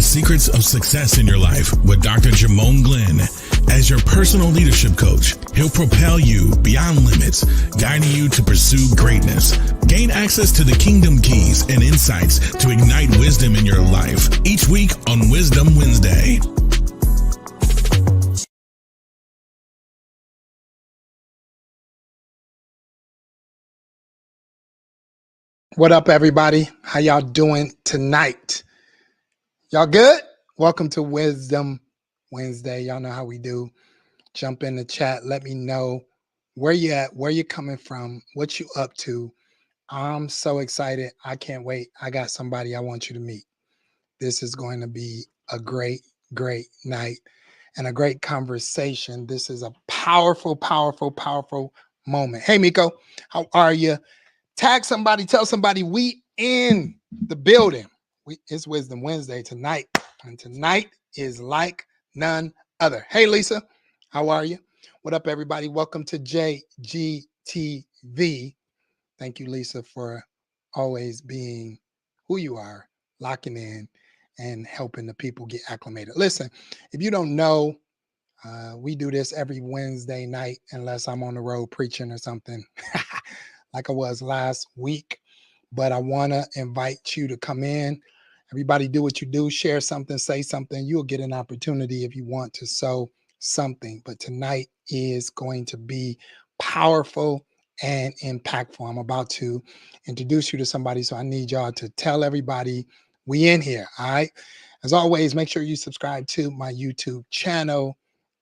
the secrets of success in your life with Dr. Jamone Glenn. As your personal leadership coach, he'll propel you beyond limits, guiding you to pursue greatness. Gain access to the kingdom keys and insights to ignite wisdom in your life each week on Wisdom Wednesday. What up, everybody? How y'all doing tonight? Y'all good? Welcome to Wisdom Wednesday. Y'all know how we do. Jump in the chat. Let me know where you at, where you coming from, what you up to. I'm so excited. I can't wait. I got somebody I want you to meet. This is going to be a great, great night and a great conversation. This is a powerful, powerful, powerful moment. Hey, Miko, how are you? Tag somebody, tell somebody we in the building. It's Wisdom Wednesday tonight, and tonight is like none other. Hey, Lisa, how are you? What up, everybody? Welcome to JGTV. Thank you, Lisa, for always being who you are, locking in, and helping the people get acclimated. Listen, if you don't know, we do this every Wednesday night, unless I'm on the road preaching or something. Like I was last week, but I want to invite you to come in. Everybody do what you do, share something, say something. You'll get an opportunity if you want to sow something. But tonight is going to be powerful and impactful. I'm about to introduce you to somebody, so I need y'all to tell everybody we in here, all right? As always, make sure you subscribe to my YouTube channel,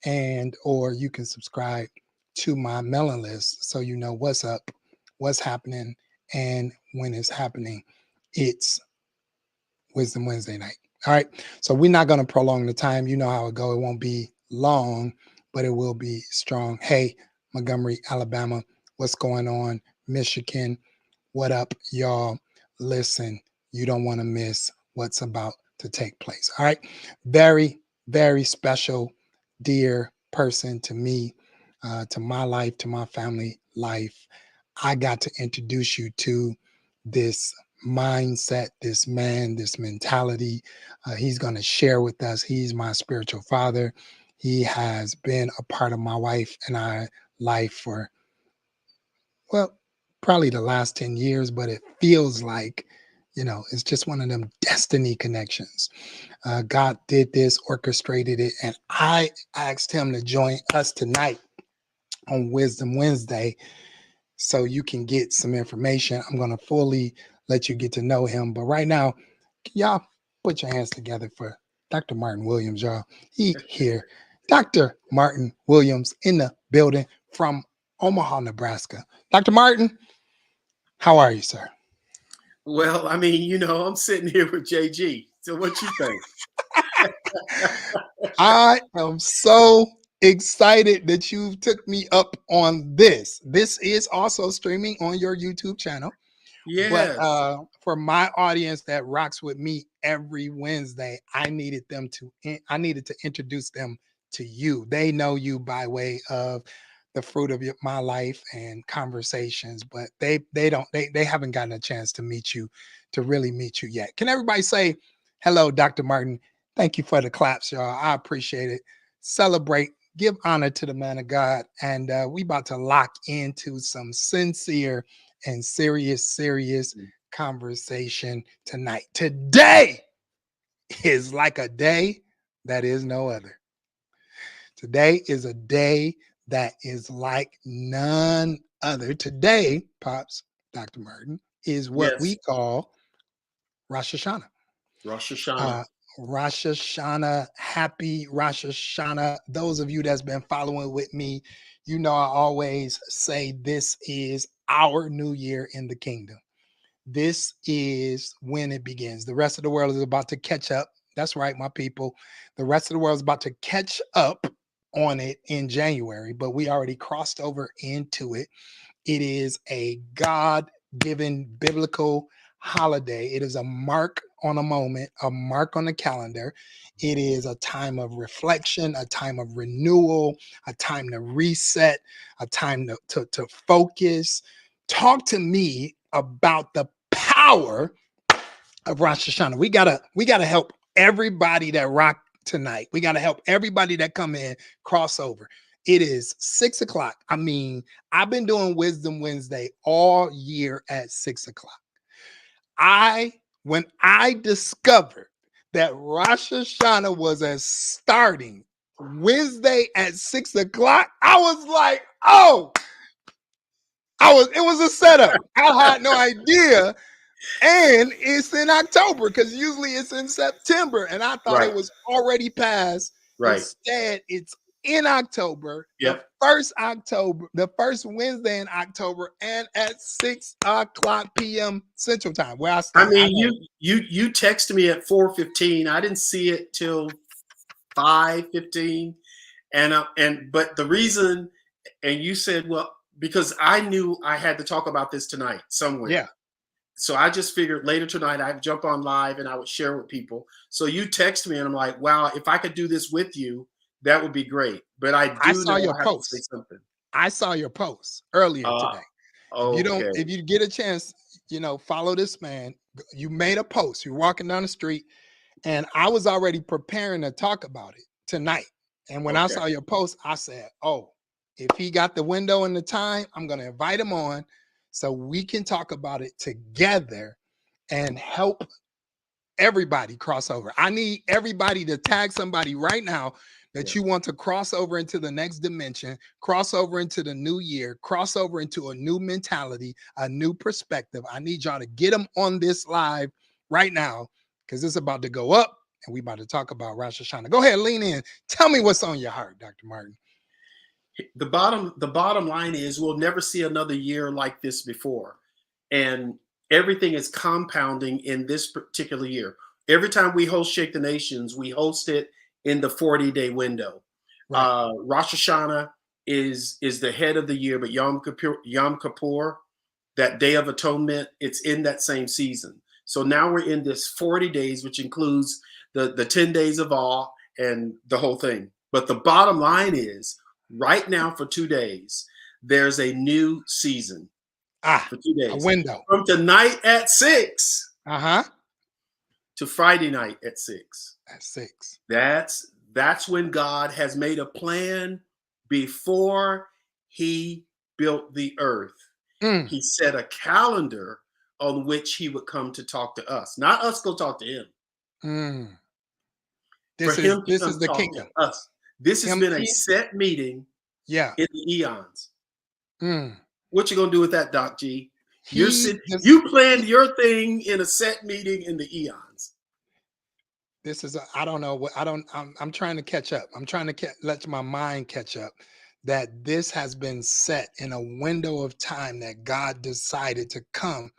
and or you can subscribe to my mailing list so you know what's up, what's happening, and when it's happening. It's Wisdom Wednesday night. All right. So we're not going to prolong the time. You know how it go. It won't be long, but it will be strong. Hey, Montgomery, Alabama, what's going on? Michigan, what up, y'all? Listen, you don't want to miss what's about to take place. All right. Very, very special, dear person to me, to my life, to my family life. I got to introduce you to this mindset, this man, this mentality. He's going to share with us. He's my spiritual father. He has been a part of my wife and I life for, well, probably the last 10 years, but it feels like, it's just one of them destiny connections. God did this, orchestrated it, and I asked him to join us tonight on Wisdom Wednesday so you can get some information. I'm going to fully let you get to know him. But right now, y'all put your hands together for Dr. Martin Williams, y'all. He here. Dr. Martin Williams in the building from Omaha, Nebraska. Dr. Martin, how are you, sir? Well, I'm sitting here with JG. So what you think? I am so excited that you took me up on this. This is also streaming on your YouTube channel. Yeah. But for my audience that rocks with me every Wednesday, I needed to introduce them to you. They know you by way of the fruit of my life and conversations, but they haven't gotten a chance to meet you, to really meet you yet. Can everybody say hello, Dr. Martin? Thank you for the claps, y'all. I appreciate it. Celebrate, give honor to the man of God, and we about to lock into some sincere and serious conversation tonight. Today is like a day that is no other. Today is a day that is like none other. Today, Pops, Dr. Martin, is what we call Rosh Hassana. Rosh Hassana. Rosh Hassana, happy Rosh Hassana. Those of you that's been following with me, you know I always say this is our new year in the kingdom. This is when it begins. The rest of the world is about to catch up. That's right, my people. The rest of the world is about to catch up on it in January, but we already crossed over into it. It is a God-given biblical holiday. It is a mark on a moment, a mark on the calendar. It is a time of reflection, a time of renewal, a time to reset, a time to focus. Talk to me about the power of Rosh Hashanah. We gotta help everybody that rock tonight. We got to help everybody that come in cross over. It is 6 o'clock. I mean, I've been doing Wisdom Wednesday all year at 6 o'clock. When I discovered that Rosh Hashanah was starting Wednesday at 6 o'clock, I was like, oh, it was a setup. I had no idea. And it's in October because usually it's in September. And I thought it was already past. Right. Instead, it's in October, Yep. the first Wednesday in October, and at 6 o'clock p.m. Central Time, where I stay. I mean, you texted me at 4:15. I didn't see it till 5:15. But the reason, and you said, well, because I knew I had to talk about this tonight somewhere. Yeah. So I just figured later tonight I'd jump on live and I would share with people. So you text me and I'm like, wow, if I could do this with you, that would be great. But I saw your post. Say something. I saw your post earlier today. Okay. If you get a chance, follow this man. You made a post. You're walking down the street, and I was already preparing to talk about it tonight. And when I saw your post, I said, oh, if he got the window and the time, I'm going to invite him on so we can talk about it together and help everybody cross over. I need everybody to tag somebody right now that you want to cross over into the next dimension, cross over into the new year, cross over into a new mentality, a new perspective. I need y'all to get them on this live right now because it's about to go up and we about to talk about Rosh Hashanah. Go ahead, lean in. Tell me what's on your heart, Dr. Martin. The bottom line is we'll never see another year like this before. And everything is compounding in this particular year. Every time we host Shake the Nations, we host it in the 40-day window. Right. Rosh Hashanah is the head of the year, but Yom Kippur, that Day of Atonement, it's in that same season. So now we're in this 40 days, which includes the 10 days of awe and the whole thing. But the bottom line is, right now for 2 days, there's a new season. For 2 days. A window. From tonight at 6. To Friday night at 6. At 6. That's when God has made a plan before he built the earth. He set a calendar on which he would come to talk to us, not us go talk to him. This is the kingdom. Us. This has been a set meeting in the eons. What you gonna do with that, Doc G? You planned your thing in a set meeting in the eons. This is I'm trying to catch up. I'm trying to let my mind catch up that this has been set in a window of time that God decided to come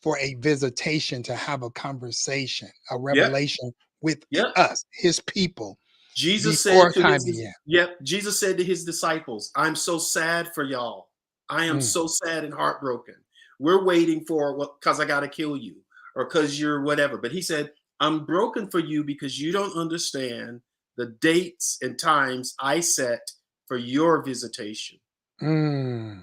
for a visitation, to have a conversation, a revelation with us, his people. Jesus said to his disciples, I'm so sad for y'all. I am so sad and heartbroken. We're waiting for because I got to kill you or because you're whatever. But he said, I'm broken for you because you don't understand the dates and times I set for your visitation. You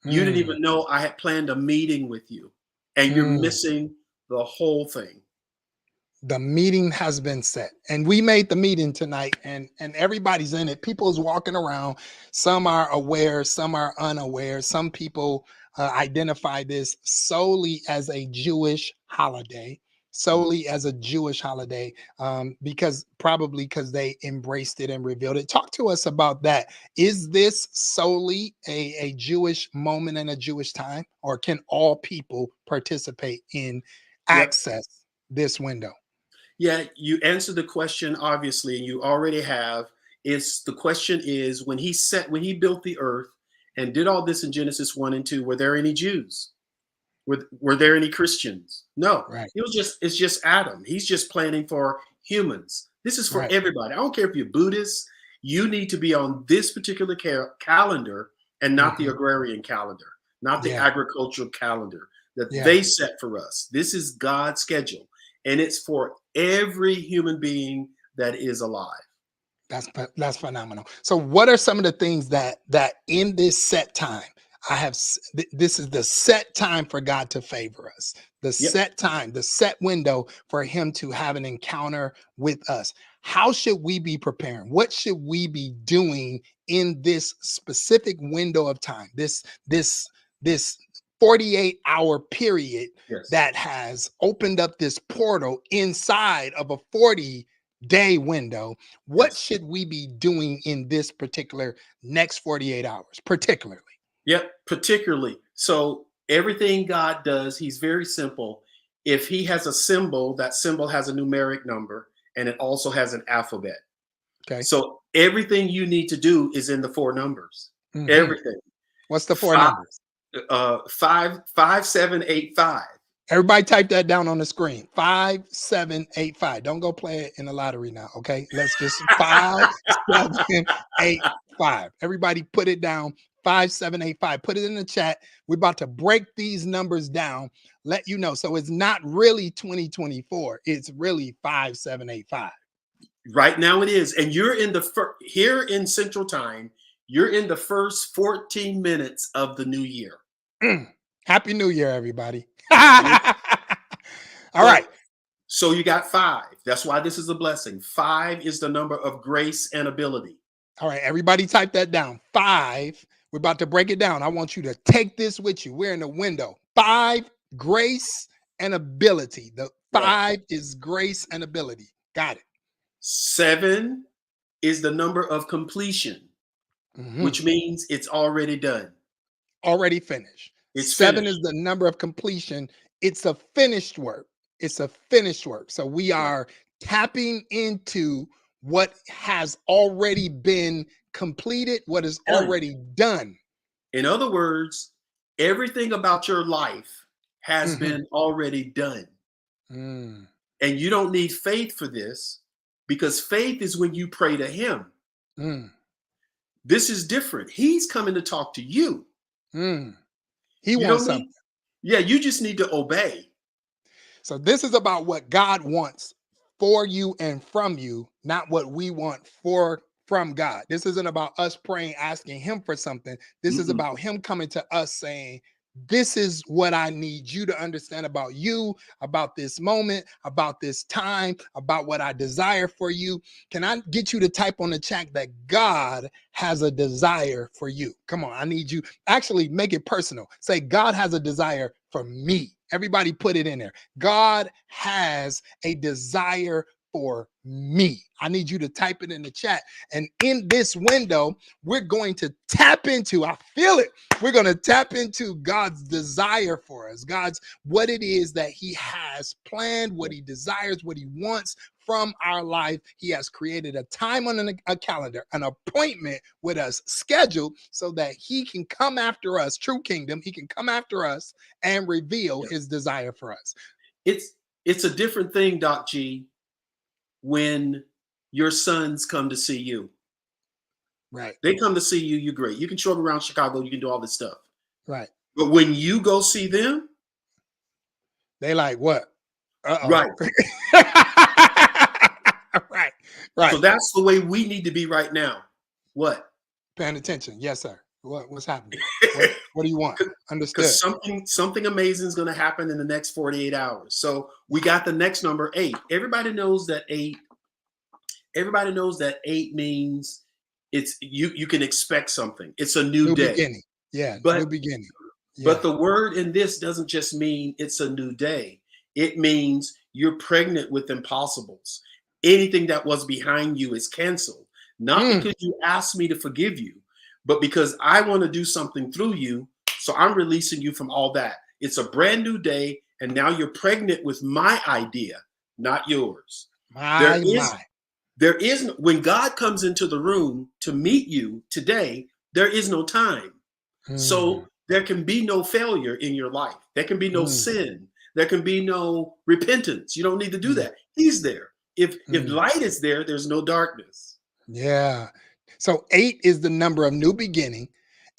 didn't even know I had planned a meeting with you, and you're missing the whole thing. The meeting has been set, and we made the meeting tonight, and everybody's in it. People's walking around. Some are aware, some are unaware. Some people identify this solely as a Jewish holiday. Because they embraced it and revealed it. Talk to us about that. Is this solely a Jewish moment and a Jewish time, or can all people participate in access this window? Yeah, you answered the question, obviously, and you already have. The question is, when he built the earth and did all this in Genesis 1 and 2, were there any Jews? Were there any Christians? No. Right. It's just Adam. He's just planning for humans. This is for everybody. I don't care if you're Buddhist. You need to be on this particular calendar and not the agrarian calendar, not the agricultural calendar that they set for us. This is God's schedule, and it's for every human being that is alive. That's phenomenal. So what are some of the things that in this set time, This is the set time for God to favor us, the Yep. set time, the set window for him to have an encounter with us. How should we be preparing? What should we be doing in this specific window of time? This 48-hour period Yes. that has opened up this portal inside of a 40-day window. What Yes. should we be doing in this particular next 48 hours, particularly? Yep. Particularly. So everything God does, he's very simple. If he has a symbol, that symbol has a numeric number and it also has an alphabet. Okay. So everything you need to do is in the four numbers. Mhm. Everything. What's the four Five, numbers? 5785. Everybody type that down on the screen. 5785. Don't go play it in the lottery now. Okay. Let's just 5785. Everybody put it down. 5785. Put it in the chat. We're about to break these numbers down. Let you know. So it's not really 2024. It's really 5785. Right now it is. And you're in the here in Central Time, you're in the first 14 minutes of the new year. Happy New Year, everybody. All right. So you got 5. That's why this is a blessing. 5 is the number of grace and ability. All right. Everybody type that down. 5. We're about to break it down. I want you to take this with you. We're in the window. 5, grace and ability. The 5 is grace and ability. Got it. 7 is the number of completion, which means it's already done. Already finished. It's 7 finished. is the number of completion. It's a finished work. It's a finished work. So we are tapping into what has already been completed, what is already done. In other words, everything about your life has been already done. And you don't need faith for this, because faith is when you pray to him. This is different. He's coming to talk to you. He wants something. Yeah, you just need to obey. So this is about what God wants for you and from you, not what we want from God. This isn't about us praying, asking him for something. This is about him coming to us saying, this is what I need you to understand about you, about this moment, about this time, about what I desire for you. Can I get you to type on the chat that God has a desire for you? Come on, I need you. Actually, make it personal. Say, God has a desire for me. Everybody put it in there. God has a desire for me. I need you to type it in the chat. And in this window, we're going to tap into, I feel it. We're going to tap into God's desire for us. God's what it is that he has planned, what he desires, what he wants from our life. He has created a time on a calendar, an appointment with us scheduled so that he can come after us, true kingdom. He can come after us and reveal his desire for us. It's a different thing, Doc G, when your sons come to see you. Right. They come to see you, you're great. You can show them around Chicago, you can do all this stuff. Right. But when you go see them, they like, what? Right. Right. So that's the way we need to be right now. What? Paying attention. Yes, sir. What's happening? What do you want? Understood. Because something amazing is going to happen in the next 48 hours. So we got the next number 8. Everybody knows that 8 means it's you can expect something. It's a new day. Beginning. Yeah, but, new beginning. Yeah. But the word in this doesn't just mean it's a new day. It means you're pregnant with impossibles. Anything that was behind you is canceled. Not because you asked me to forgive you, but because I want to do something through you. So I'm releasing you from all that. It's a brand new day. And now you're pregnant with my idea, not yours. There is when God comes into the room to meet you today, there is no time. So there can be no failure in your life. There can be no sin. There can be no repentance. You don't need to do that. He's there. If light is there, there's no darkness. Yeah. So 8 is the number of new beginning,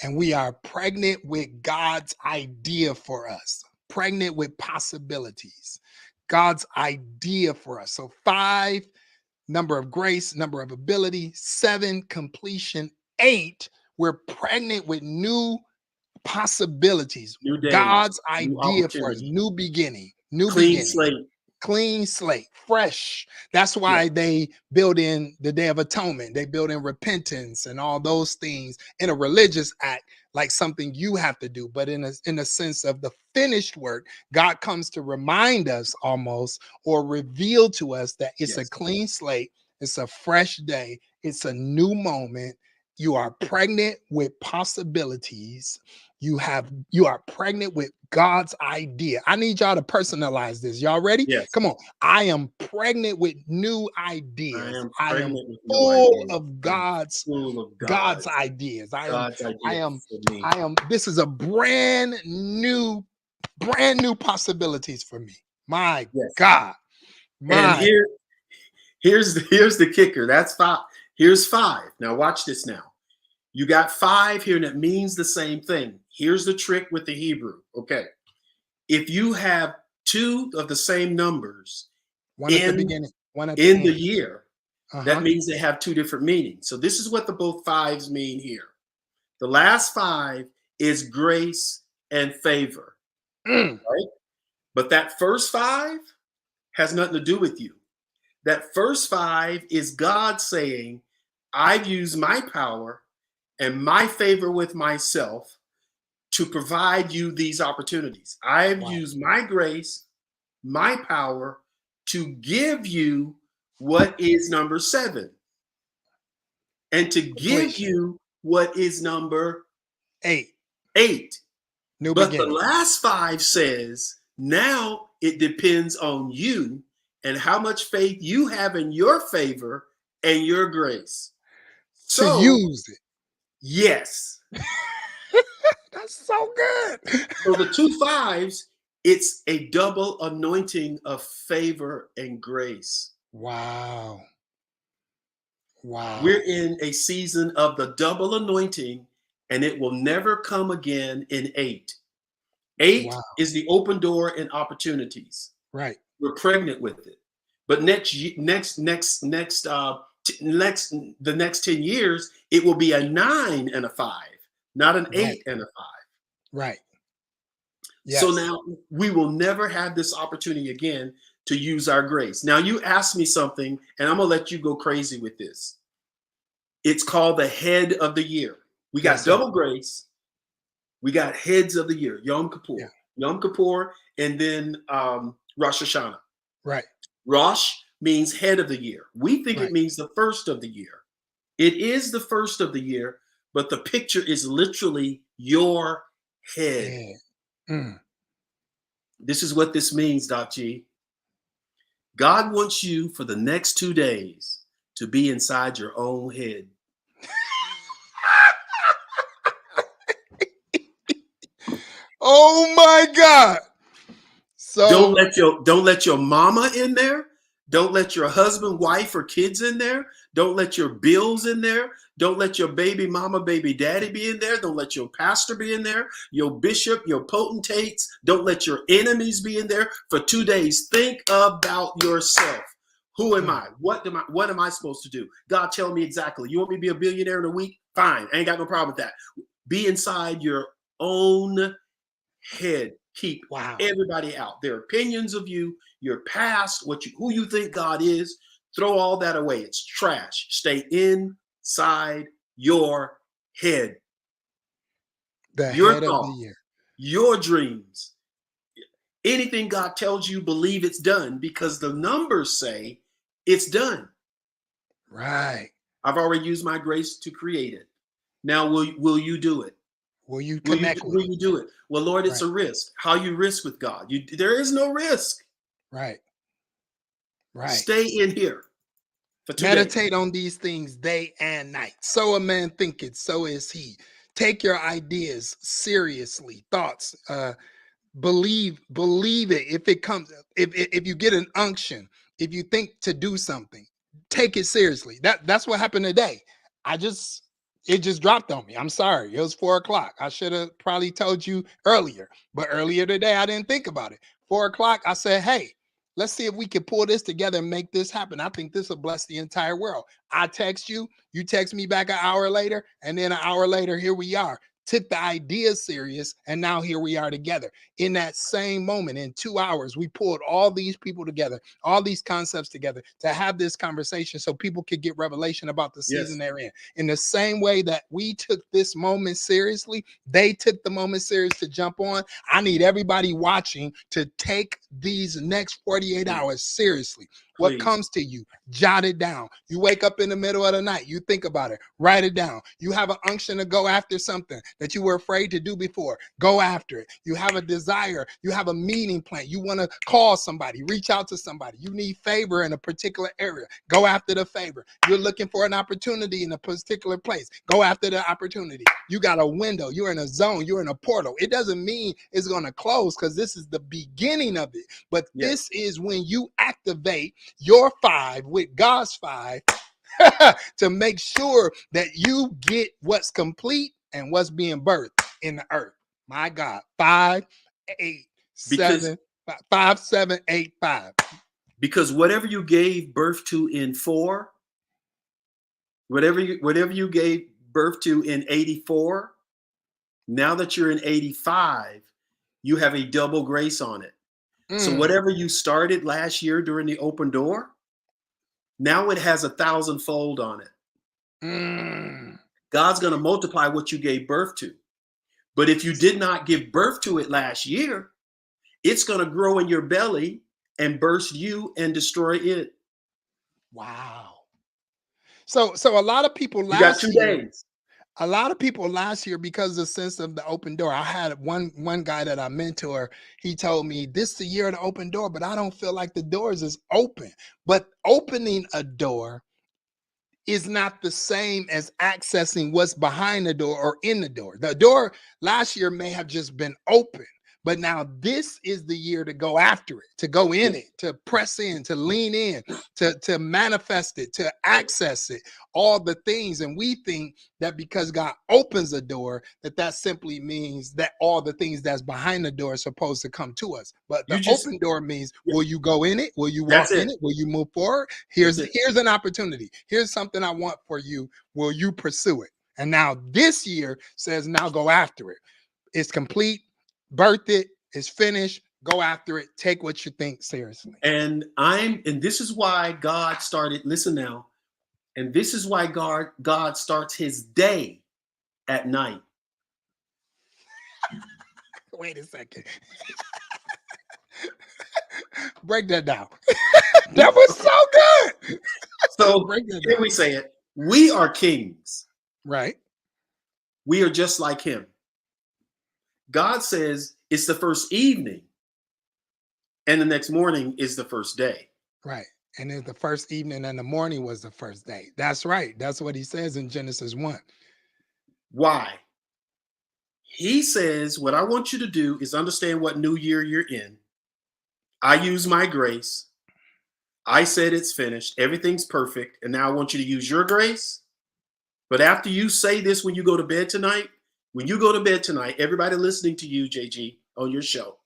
and we are pregnant with God's idea for us, pregnant with possibilities, God's idea for us. So 5, number of grace, number of ability, 7, completion, 8, we're pregnant with new possibilities. New days, God's new idea for us, opportunity, new beginning, new clean beginning. slate. Clean slate, fresh. That's Yeah. why they build in the Day of Atonement. They build in repentance and all those things in a religious act, like something you have to do. But in a sense of the finished work, God comes to remind us almost, or reveal to us, that it's a Yes. clean slate. It's a fresh day. It's a new moment. You are pregnant with possibilities. You are pregnant with God's idea. I need y'all to personalize this. Y'all ready? Yes. Come on. I am pregnant with new I ideas. am I am pregnant with new full ideas. of I'm God's full of God's ideas. God's idea for me. This is a brand new possibilities for me. My Yes. God. And My here's the kicker. That's 5. Here's 5. Now watch this now. You got 5 here, and it means the same thing. Here's the trick with the Hebrew. Okay. If you have 2 of the same numbers one at the in beginning, one at the the end. year, that means they have 2 different meanings. So this is what the both 5s mean here. The last 5 is grace and favor, right? But that first 5 has nothing to do with you. That first 5 is God saying, I've used my power and my favor with myself to provide you these opportunities. I've Wow. used my grace, my power to give you what is number 7, and to give Completion. you what is number 8. 8. New But beginning. the last 5 says, now it depends on you and how much faith you have in your favor and your grace. To So, use it. yes. That's so good. So the 2 5s, it's a double anointing of favor and grace. Wow. Wow. We're in a season of the double anointing, and it will never come again in 8. 8 Wow. is the open door and opportunities. Right. We're pregnant with it. But the next 10 years, it will be a 9 and a 5, not an 8 Right. and a 5. Right. Yes. So now we will never have this opportunity again to use our grace. Now you asked me something, and I'm gonna let you go crazy with this. It's called the head of the year. We got Yes, sir. double grace. We got heads of the year, Yom Kippur. Yeah. Yom Kippur, and then Rosh Hassana. Right. Rosh means head of the year. We think Right. it means the first of the year. It is the first of the year, but the picture is literally your head. Yeah. Mm. This is what this means, Doc G. God wants you for the next 2 days to be inside your own head. Oh my God. So Don't let your mama in there. Don't let your husband, wife, or kids in there. Don't let your bills in there. Don't let your baby mama, baby daddy be in there. Don't let your pastor be in there. Your bishop, your potentates. Don't let your enemies be in there for 2 days. Think about yourself. Who am I? What am I supposed to do? God, tell me exactly. You want me to be a billionaire in a week? Fine. I ain't got no problem with that. Be inside your own head. Keep everybody out. Their opinions of you, your past, who you think God is, throw all that away. It's trash. Stay inside your head. Your head thoughts, of the year. your dreams. Anything God tells you, believe it's done, because the numbers say it's done. Right. I've already used my grace to create it. Now, will you do it? Will you connect with Will you do it? Well, Lord, it's a risk. How you risk with God? There is no risk. Right. Right. Stay in here for 2 Meditate days. on these things day and night. So a man thinketh, so is he. Take your ideas seriously. Thoughts. Believe it. If it comes, if you get an unction, if you think to do something, take it seriously. That's what happened today. It just dropped on me. I'm sorry. It was 4 o'clock. I should have probably told you earlier, but earlier today I didn't think about it. 4 o'clock, I said, hey, let's see if we can pull this together and make this happen. I think this will bless the entire world. I text you, you text me back an hour later, and then an hour later, here we are. took the idea serious, and now here we are together. In that same moment, in 2 hours, we pulled all these people together, all these concepts together to have this conversation so people could get revelation about the season Yes. they're in the same way that we took this moment seriously, they took the moment serious to jump on. I need everybody watching to take these next 48 hours seriously. What Please. comes to you, jot it down. You wake up in the middle of the night, you think about it, write it down. You have an unction to go after something that you were afraid to do before, go after it. You have a desire, you have a meeting plan, you want to call somebody, reach out to somebody. You need favor in a particular area, go after the favor. You're looking for an opportunity in a particular place, go after the opportunity. You got a window, you're in a zone, you're in a portal. It doesn't mean it's going to close, because this is the beginning of it. But this is when you activate your 5 with God's 5 to make sure that you get what's complete and what's being birthed in the earth. My God, 5, 8, 7, 5, 7, 8, 5. Because whatever you gave birth to in 4, whatever you gave birth to in 84, now that you're in 85, you have a double grace on it. So whatever you started last year during the open door, now it has 1,000-fold on it. God's going to multiply what you gave birth to. But if you did not give birth to it last year, it's going to grow in your belly and burst you and destroy it. Wow. So a lot of people You got 2 days. A lot of people last year, because of the sense of the open door, I had one guy that I mentor. He told me, this is the year of the open door, but I don't feel like the doors is open. But opening a door is not the same as accessing what's behind the door or in the door. The door last year may have just been open, but now this is the year to go after it, to go in it, to press in, to lean in, to manifest it, to access it, all the things. And we think that because God opens a door, that simply means that all the things that's behind the door are supposed to come to us. But the open door means, will you go in it? Will you walk in it? Will you move forward? Here's an opportunity. Here's something I want for you. Will you pursue it? And now this year says, now go after it. It's complete. Birth it, it's finished, go after it, take what you think seriously. And this is why God started, listen now, and this is why God starts his day at night. Wait a second. Break that down. That was so good. So here we say it. We are kings. Right. We are just like him. God says it's the first evening, and the next morning is the first day. Right. And then the first evening and the morning was the first day. That's right. That's what he says in Genesis 1. Why? He says, what I want you to do is understand what new year you're in. I use my grace. I said it's finished. Everything's perfect. And now I want you to use your grace. But after you say this, when you go to bed tonight, everybody listening to you, JG, on your show,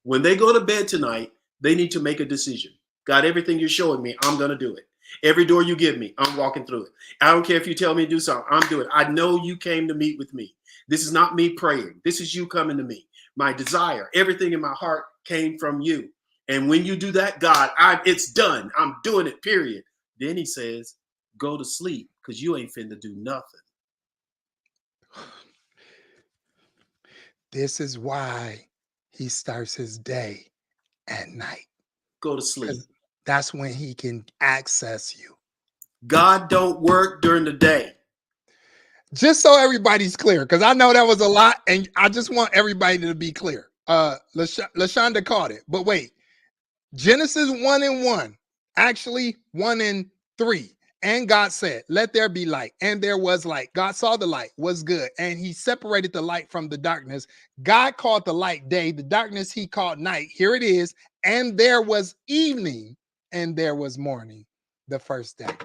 when they go to bed tonight, they need to make a decision. God, everything you're showing me, I'm going to do it. Every door you give me, I'm walking through it. I don't care if you tell me to do something, I'm doing it. I know you came to meet with me. This is not me praying. This is you coming to me. My desire, everything in my heart came from you. And when you do that, God, it's done. I'm doing it, period. Then he says, go to sleep, because you ain't finna do nothing. This is why he starts his day at night. Go to sleep. That's when he can access you. God don't work during the day. Just so everybody's clear, because I know that was a lot, and I just want everybody to be clear. LaShonda caught it, but wait. Genesis 1:1, actually 1:3. And God said, let there be light. And there was light. God saw the light was good. And he separated the light from the darkness. God called the light day. The darkness he called night. Here it is. And there was evening and there was morning the first day.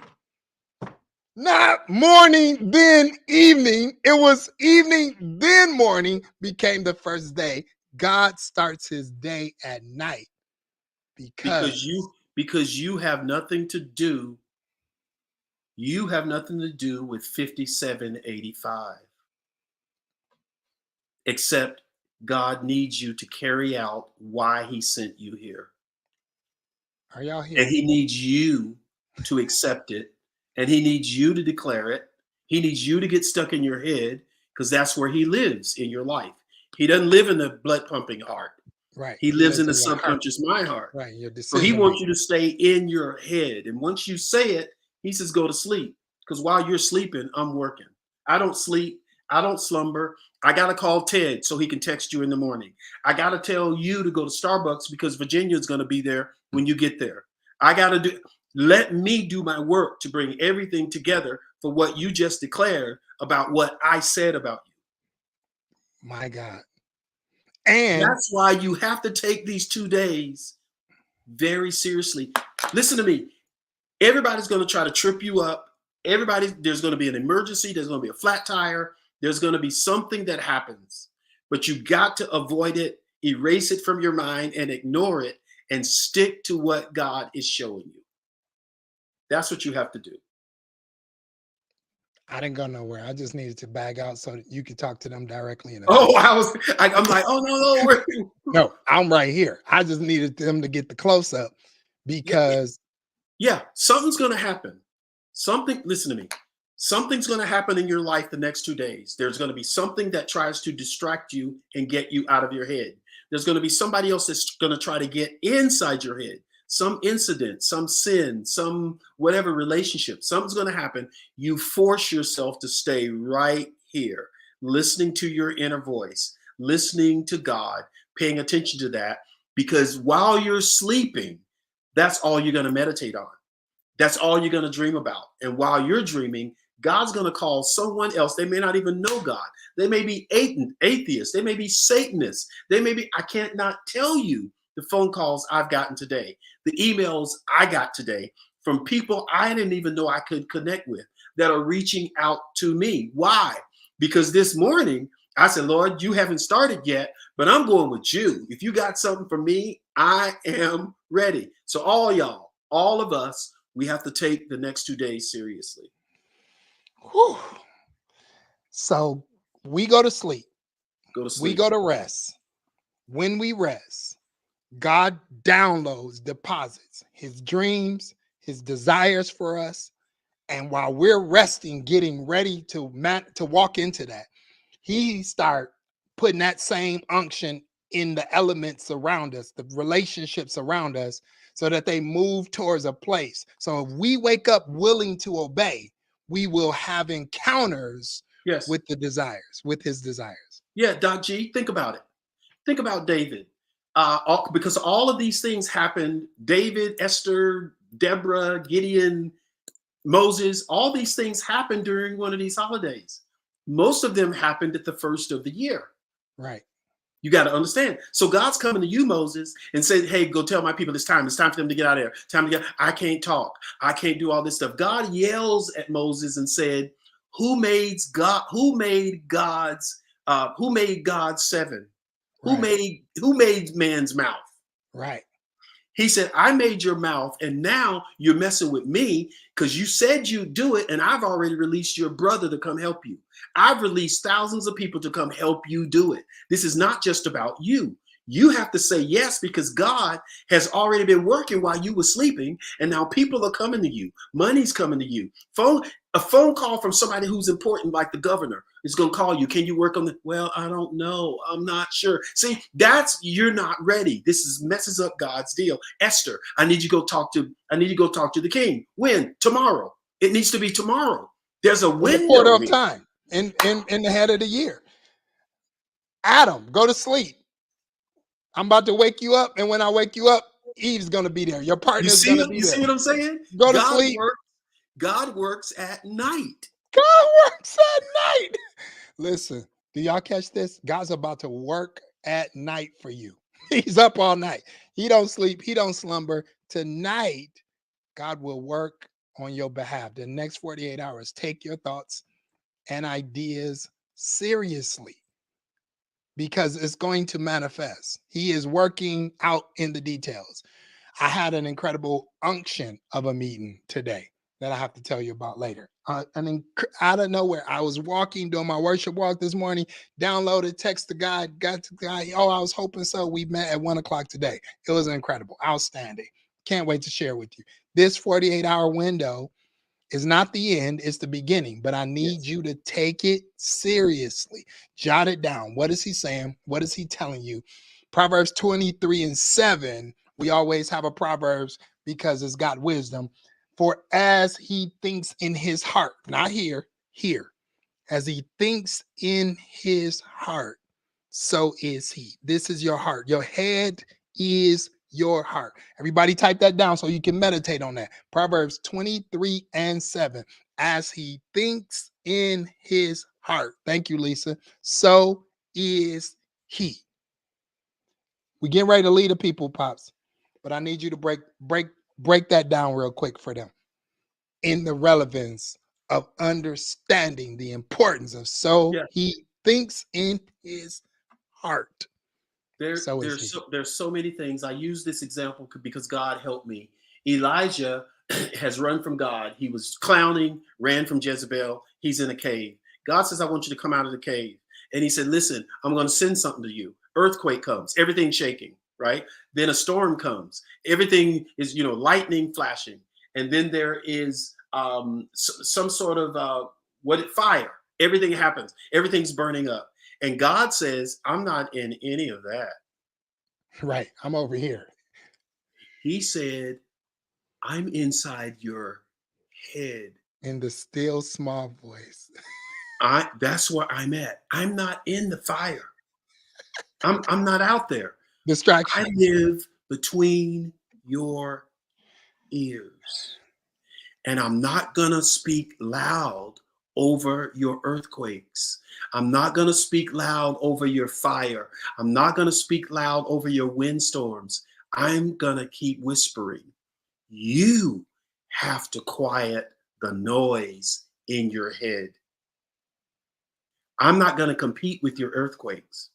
Not morning, then evening. It was evening, then morning became the first day. God starts his day at night. Because you have nothing to do. You have nothing to do with 5785. except God needs you to carry out why he sent you here. Are y'all And here? he needs you to accept it. And he needs you to declare it. He needs you to get stuck in your head, because that's where he lives in your life. He doesn't live in the blood pumping heart. Right. He He lives in lives the in your heart. subconscious mind heart. Right. Your So he decision wants you making. to stay in your head. And once you say it, he says, go to sleep. Because while you're sleeping, I'm working. I don't sleep. I don't slumber. I got to call Ted so he can text you in the morning. I got to tell you to go to Starbucks because Virginia is going to be there when you get there. I got to let me do my work to bring everything together for what you just declared about what I said about you. My God. And That's why you have to take these 2 days very seriously. Listen to me. Everybody's going to try to trip you up. There's going to be an emergency. There's going to be a flat tire. There's going to be something that happens, but you got to avoid it, erase it from your mind and ignore it and stick to what God is showing you. That's what you have to do. I didn't go nowhere. I just needed to bag out so that you could talk to them directly in the Oh, face. I'm like, oh, no. No, I'm right here. I just needed them to get the close up because Yeah, something's going to happen. Listen to me. Something's going to happen in your life the next 2 days. There's going to be something that tries to distract you and get you out of your head. There's going to be somebody else that's going to try to get inside your head. Some incident, some sin, some whatever relationship, something's going to happen. You force yourself to stay right here, listening to your inner voice, listening to God, paying attention to that, because while you're sleeping, that's all you're going to meditate on. That's all you're going to dream about. And while you're dreaming, God's going to call someone else. They may not even know God. They may be atheists. They may be Satanists. They may be, I can't not tell you the phone calls I've gotten today, the emails I got today from people I didn't even know I could connect with that are reaching out to me. Why? Because this morning I said, Lord, you haven't started yet, but I'm going with you. If you got something for me, I am ready. So all y'all, all of us, we have to take the next 2 days seriously. whew. So we go to sleep. Go to sleep. We go to rest. When we rest, God downloads, deposits his dreams, his desires for us. And while we're resting, getting ready to walk into that, he start putting that same unction in the elements around us, the relationships around us, so that they move towards a place. So if we wake up willing to obey, we will have encounters Yes. with the desires, with his desires. Yeah, Doc G, think about it. Think about David. Because all of these things happened, David, Esther, Deborah, Gideon, Moses, all these things happened during one of these holidays. Most of them happened at the first of the year. Right. You got to understand. So God's coming to you, Moses, and said, hey, go tell my people it's time. It's time for them to get out of there. Time to get, I can't talk. I can't do all this stuff. God yells at Moses and said, who made God's seven? Right. Who made man's mouth? Right. He said, I made your mouth, and now you're messing with me because you said you'd do it, and I've already released your brother to come help you. I've released thousands of people to come help you do it. This is not just about you. You have to say yes because God has already been working while you were sleeping, and now people are coming to you. Money's coming to you. A phone call from somebody who's important, like the governor, is going to call you. Can you work on the? Well, I don't know. I'm not sure. See, you're not ready. Messes up God's deal. Esther, I need you to go talk to the king. When? Tomorrow. It needs to be tomorrow. There's a window. In the quarter of time in the head of the year. Adam, go to sleep. I'm about to wake you up, and when I wake you up, Eve's going to be there. Your partner's going to be there. You see what I'm saying? Go to sleep. God works at night. God works at night. Listen, do y'all catch this? God's about to work at night for you. He's up all night. He don't sleep. He don't slumber. Tonight, God will work on your behalf. The next 48 hours, take your thoughts and ideas seriously because it's going to manifest. He is working out in the details. I had an incredible unction of a meeting today that I have to tell you about later. Out of nowhere, I was walking, doing my worship walk this morning, downloaded, text the guy, got to the guy. Oh, I was hoping so. We met at 1 o'clock today. It was incredible, outstanding. Can't wait to share with you. This 48-hour window is not the end, it's the beginning, but I need Yes. you to take it seriously. Jot it down. What is he saying? What is he telling you? Proverbs 23:7. We always have a Proverbs because it's got wisdom. For as he thinks in his heart, not here, here, as he thinks in his heart, so is he. This is your heart. Your head is your heart. Everybody type that down so you can meditate on that. Proverbs 23:7. As he thinks in his heart. Thank you, Lisa. So is he. We getting ready to lead the people, Pops. But I need you to break that down real quick for them. In the relevance of understanding the importance of so Yeah. he thinks in his heart. So is he. There's so many things. I use this example because God helped me. Elijah has run from God. He was clowning, ran from Jezebel. He's in a cave. God says, I want you to come out of the cave. And he said, listen, I'm going to send something to you. Earthquake comes, everything's shaking, right? Then a storm comes. Everything is, lightning flashing. And then there is some sort of fire. Everything happens. Everything's burning up. And God says, I'm not in any of that. Right. I'm over here. He said, I'm inside your head. In the still small voice. That's where I'm at. I'm not in the fire. I'm not out there. Distraction. I live between your ears. And I'm not going to speak loud over your earthquakes. I'm not going to speak loud over your fire. I'm not going to speak loud over your windstorms. I'm going to keep whispering. You have to quiet the noise in your head. I'm not going to compete with your earthquakes.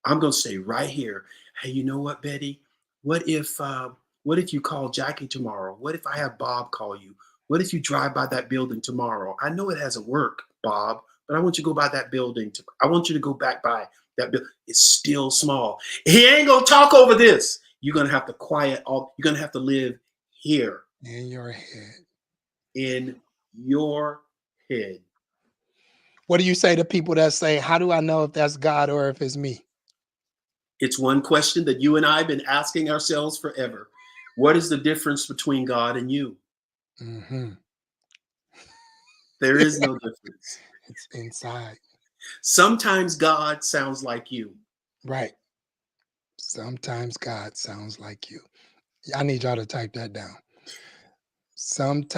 I'm going to stay right here. Hey, you know what, Betty? What if you call Jackie tomorrow? What if I have Bob call you? What if you drive by that building tomorrow? I know it hasn't worked, Bob, but I want you to go by that building. I want you to go back by that building. It's still small. He ain't going to talk over this. You're going to have to quiet all. You're going to have to live here. In your head. In your head. What do you say to people that say, how do I know if that's God or if it's me? It's one question that you and I have been asking ourselves forever. What is the difference between God and you? Mm-hmm. There is no difference. It's inside. Sometimes God sounds like you. Right. Sometimes God sounds like you. I need y'all to type that down. And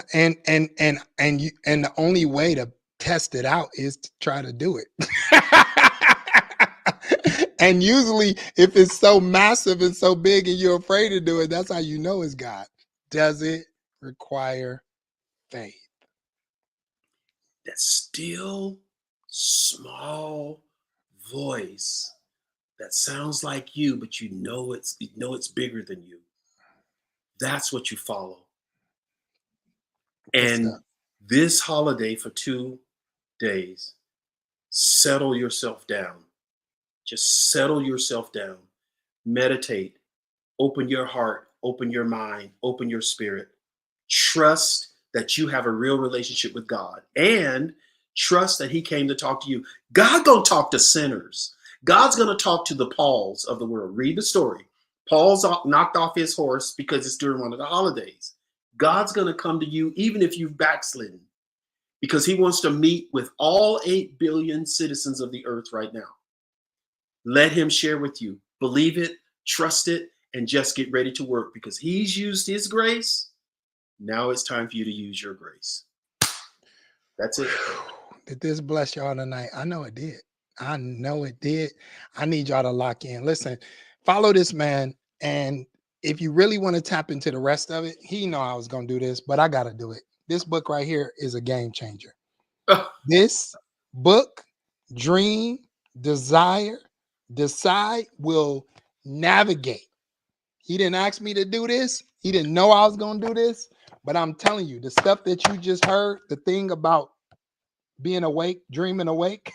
the only way to test it out is to try to do it. And usually if it's so massive and so big and you're afraid to do it, that's how you know it's God. Does it require faith? That still small voice that sounds like you, but you know it's bigger than you. That's what you follow. And this holiday for 2 days, settle yourself down. Just settle yourself down. Meditate. Open your heart. Open your mind. Open your spirit. Trust that you have a real relationship with God. And trust that he came to talk to you. God gonna talk to sinners. God's gonna talk to the Pauls of the world. Read the story. Paul's knocked off his horse because it's during one of the holidays. God's gonna come to you even if you've backslidden, because he wants to meet with all 8 billion citizens of the earth right now. Let him share with you. Believe it, trust it, and just get ready to work, because he's used his grace. Now it's time for you to use your grace. That's it. Did this bless y'all tonight? I know it did. I know it did. I need y'all to lock in. Listen, follow this man. And if you really want to tap into the rest of it, he know I was going to do this, but I got to do it. This book right here is a game changer. This book, Dream, Desire, Decide, will navigate. He didn't ask me to do this. He didn't know I was going to do this, But I'm telling you, the stuff that you just heard, the thing about being awake, dreaming awake,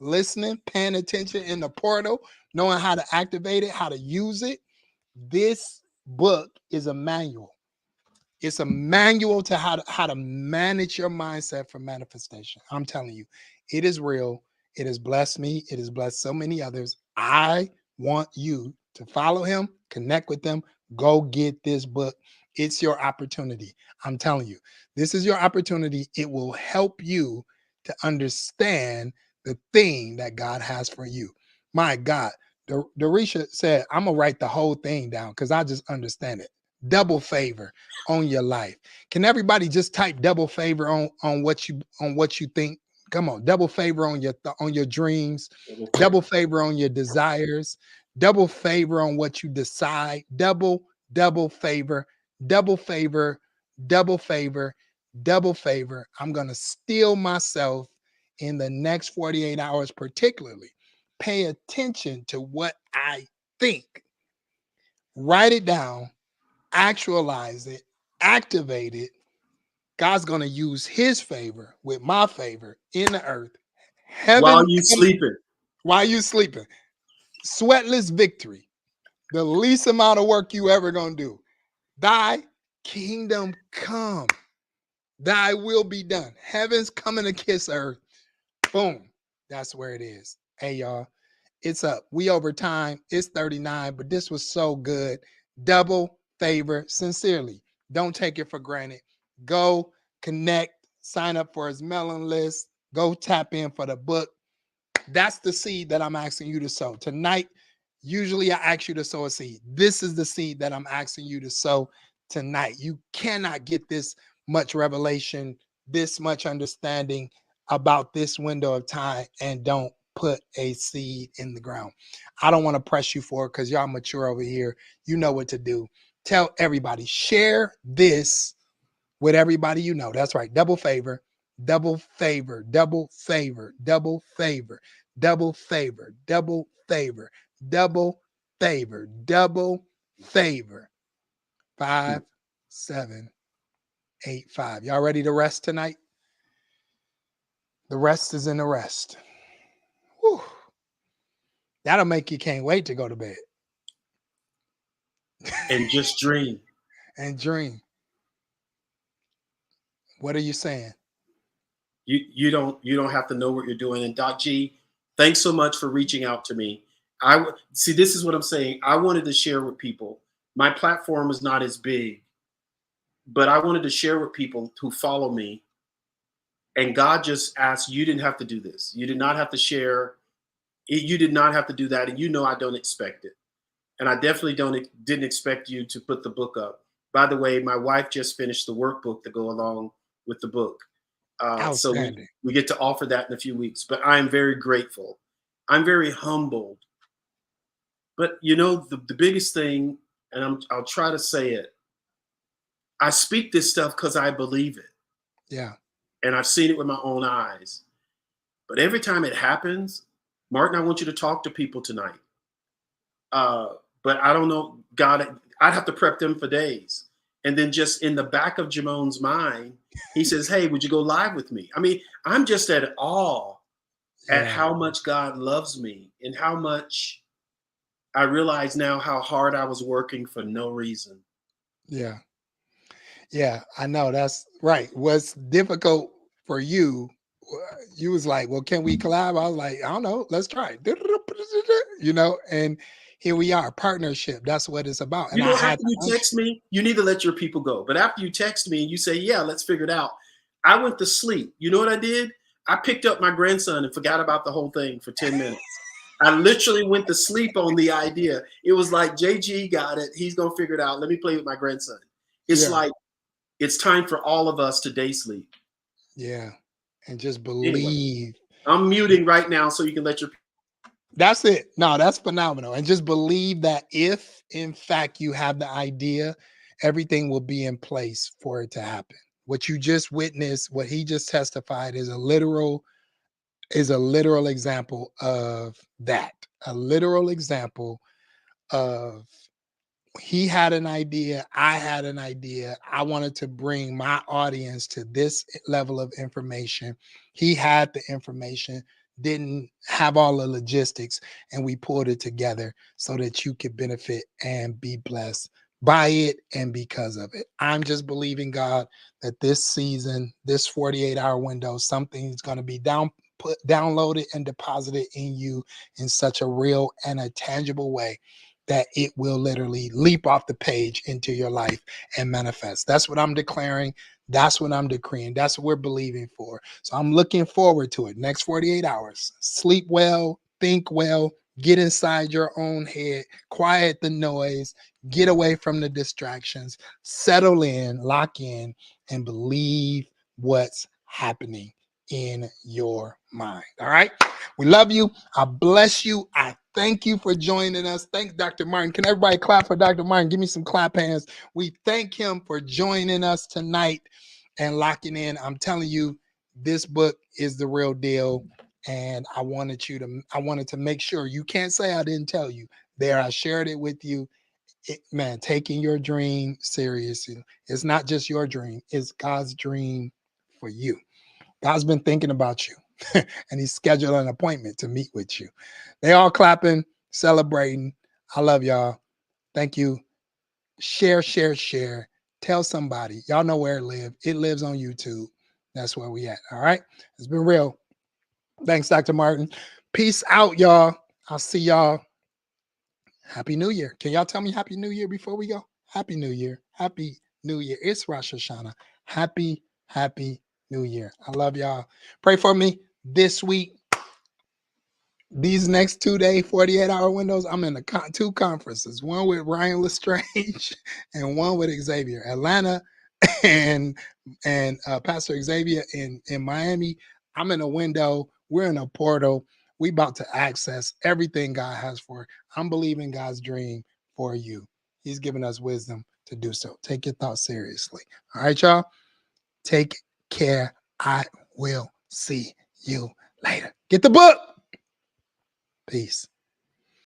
listening, paying attention in the portal, knowing how to activate it, how to use it. This book is a manual. It's a manual to how to manage your mindset for manifestation. I'm telling you, it is real. It has blessed me. It has blessed so many others. I want you to follow him, connect with them, go get this book. It's your opportunity. I'm telling you, this is your opportunity. It will help you to understand the thing that God has for you. My God, Dorisha said, I'm going to write the whole thing down because I just understand it. Double favor on your life. Can everybody just type double favor on what you think? Come on, double favor on your dreams, double favor on your desires, double favor on what you decide, double favor, double favor, double favor, double favor. I'm going to steal myself in the next 48 hours, particularly. Pay attention to what I think. Write it down, actualize it, activate it. God's going to use his favor with my favor in the earth. While Heaven you sleeping. while you sleeping. Sweatless victory. The least amount of work you ever going to do. Thy kingdom come. Thy will be done. Heaven's coming to kiss earth. Boom. That's where it is. Hey, y'all. It's up. We over time. It's 39, but this was so good. Double favor, sincerely. Don't take it for granted. Go connect, sign up for his mailing list, go tap in for the book. That's the seed that I'm asking you to sow. Tonight, usually I ask you to sow a seed. This is the seed that I'm asking you to sow tonight. You cannot get this much revelation, this much understanding about this window of time and don't put a seed in the ground. I don't want to press you for it because y'all mature over here. You know what to do. Tell everybody, share this with everybody you know. That's right. Double favor, double favor, double favor, double favor, double favor, double favor, double favor, double favor. 5, 7, 8, 5. Y'all ready to rest tonight? The rest is in the rest. Whew. That'll make you can't wait to go to bed. And just dream. And dream. What are you saying? You don't have to know what you're doing. And Doc G, thanks so much for reaching out to me. See, this is what I'm saying. I wanted to share with people. My platform is not as big, but I wanted to share with people who follow me. And God just asked, you didn't have to do this. You did not have to share. You did not have to do that. And you know I don't expect it. And I definitely didn't expect you to put the book up. By the way, my wife just finished the workbook to go along with the book. So we get to offer that in a few weeks. But I am very grateful. I'm very humbled. But you know, the biggest thing, and I'll try to say it, I speak this stuff because I believe it. Yeah. And I've seen it with my own eyes. But every time it happens, Martin, I want you to talk to people tonight. But I don't know, God, I'd have to prep them for days. And then just in the back of Jamon's mind, he says, hey, would you go live with me? I mean, I'm just at awe at how much God loves me and how much I realize now how hard I was working for no reason. Yeah. Yeah, I know. That's right. What's difficult for you, you was like, well, can we collab? I was like, I don't know. Let's try. You know, and here we are, partnership. That's what it's about. And you know, after you text me, you need to let your people go. But after you text me and you say, yeah, let's figure it out. I went to sleep. You know what I did? I picked up my grandson and forgot about the whole thing for 10 minutes. I literally went to sleep on the idea. It was like, JG got it. He's going to figure it out. Let me play with my grandson. It's like, it's time for all of us to day sleep. Yeah. And just believe. Anyway, I'm muting right now so you can let your. That's it. No, that's phenomenal. And just believe that if, in fact, you have the idea, everything will be in place for it to happen. What you just witnessed, what he just testified is a literal example of that. A literal example of he had an idea. I had an idea. I wanted to bring my audience to this level of information. He had the information, didn't have all the logistics, and we pulled it together so that you could benefit and be blessed by it and because of it. I'm just believing God that this season, this 48-hour window, something's going to be downloaded and deposited in you in such a real and a tangible way that it will literally leap off the page into your life and manifest. That's what I'm declaring. That's what I'm decreeing. That's what we're believing for. So I'm looking forward to it. Next 48 hours. Sleep well, think well, get inside your own head, quiet the noise, get away from the distractions, settle in, lock in, and believe what's happening in your mind. All right. We love you. I bless you. I thank you for joining us. Thanks, Dr. Martin. Can everybody clap for Dr. Martin? Give me some clap hands. We thank him for joining us tonight and locking in. I'm telling you, this book is the real deal. And I wanted to make sure you can't say I didn't tell you. There, I shared it with you. Man, taking your dream seriously. It's not just your dream, it's God's dream for you. God's been thinking about you and he's scheduled an appointment to meet with you. They all clapping, celebrating. I love y'all. Thank you. Share, share, share. Tell somebody. Y'all know where it lives. It lives on YouTube. That's where we at. All right. It's been real. Thanks, Dr. Martin. Peace out, y'all. I'll see y'all. Happy New Year. Can y'all tell me Happy New Year before we go? Happy New Year. Happy New Year. It's Rosh Hassana. Happy New Year. I love y'all. Pray for me this week. These next 2-day, 48-hour windows, I'm in two conferences, one with Ryan Lestrange and one with Xavier. Atlanta and Pastor Xavier in Miami. I'm in a window. We're in a portal. We about to access everything God has for it. I'm believing God's dream for you. He's given us wisdom to do so. Take your thoughts seriously. All right, y'all? Take care. I will see you later. Get the book. Peace.